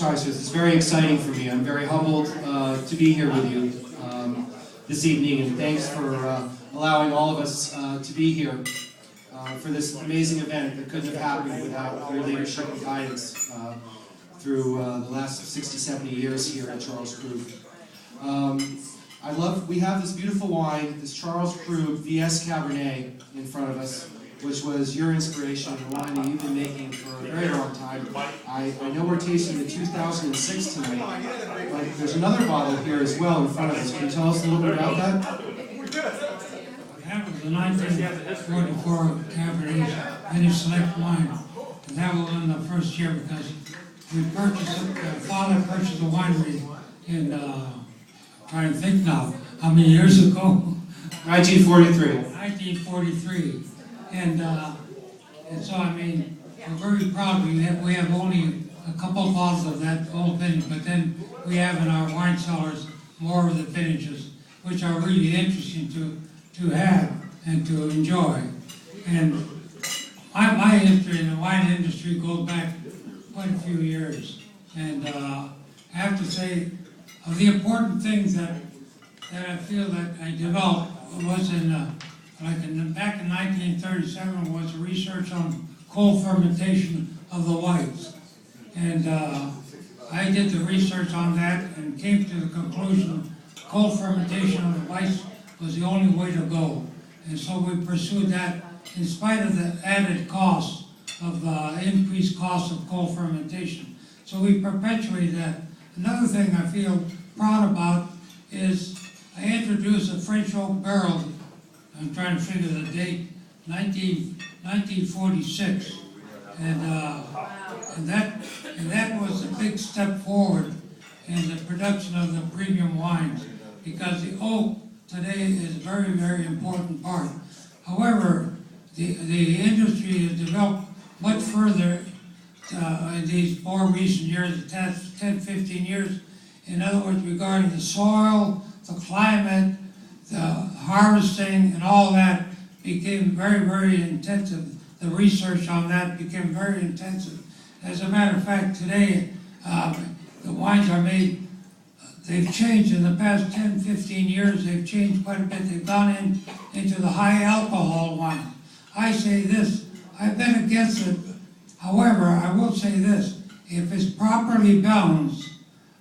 sorry, sir. It's very exciting for me. I'm very humbled to be here with you this evening, and thanks for allowing all of us to be here for this amazing event that couldn't have happened without your leadership and guidance through the last 60, 70 years here at Charles Krug. We have this beautiful wine, this Charles Krug VS Cabernet in front of us, which was your inspiration, and wine that you've been making for a very long time. I know we're tasting the 2006 tonight, but there's another bottle here as well in front of us. Can you tell us a little bit about that? That was the 1944 Cabernet Vintage Select wine. And that was in the first year because we purchased it, Father purchased the winery in, trying to think now, how many years ago? 1943. 1943. And so, I mean, we're very proud. We have only a couple bottles of that old vintage, but then we have in our wine cellars more of the vintages, which are really interesting to have and to enjoy. And my history in the wine industry goes back quite a few years. And I have to say, of the important things that I feel that I developed was back in 1937 was research on cold fermentation of the whites. And I did the research on that and came to the conclusion cold fermentation of the whites was the only way to go. And so we pursued that in spite of the added cost of increased cost of cold fermentation. So we perpetuated that. Another thing I feel proud about is I introduced a French oak barrel. I'm trying to figure the date, 1946, and that was a big step forward in the production of the premium wines, because the oak today is a very, very important part. However, the industry has developed much further in these more recent years, the past 10, 15 years. In other words, regarding the soil, the climate, the harvesting, and all that became very, very intensive. The research on that became very intensive. As a matter of fact, today, the wines are made, they've changed in the past 10, 15 years, they've changed quite a bit. They've gone into the high alcohol wine. I say this, I've been against it. However, I will say this, if it's properly balanced,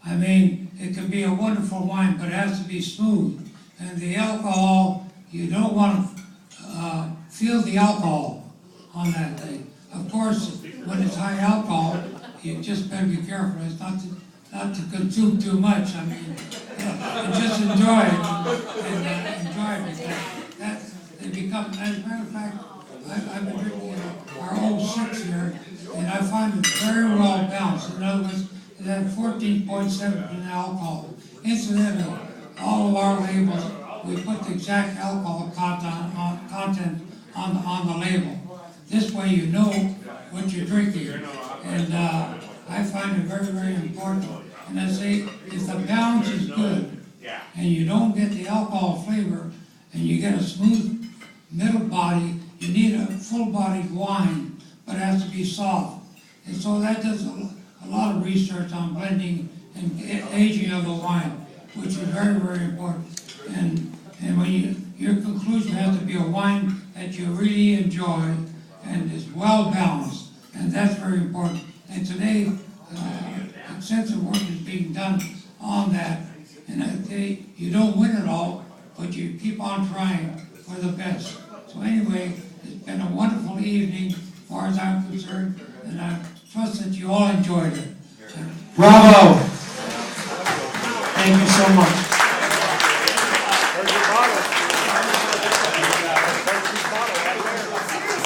I mean, it can be a wonderful wine, but it has to be smooth. And the alcohol, you don't want to feel the alcohol on that thing. Of course, when it's high alcohol, you just better be careful. It's not to consume too much. I mean, and just enjoy it. And enjoy it because they become, as a matter of fact, I've been drinking our old 6 here, and I find it very well balanced. In other words, it had 14.7% alcohol. Incidentally, all of our labels, we put the exact alcohol content on the label. This way you know what you're drinking. And I find it very, very important. And I say, if the balance is good, and you don't get the alcohol flavor, and you get a smooth middle body, you need a full-bodied wine, but it has to be soft. And so that does a lot of research on blending and aging of the wine, which is very, very important. And when your conclusion has to be a wine that you really enjoy and is well balanced, and that's very important. And today, extensive work is being done on that. And I say you don't win it all, but you keep on trying for the best. So anyway, it's been a wonderful evening, as far as I'm concerned, and I trust that you all enjoyed it. Bravo! Thank you so much.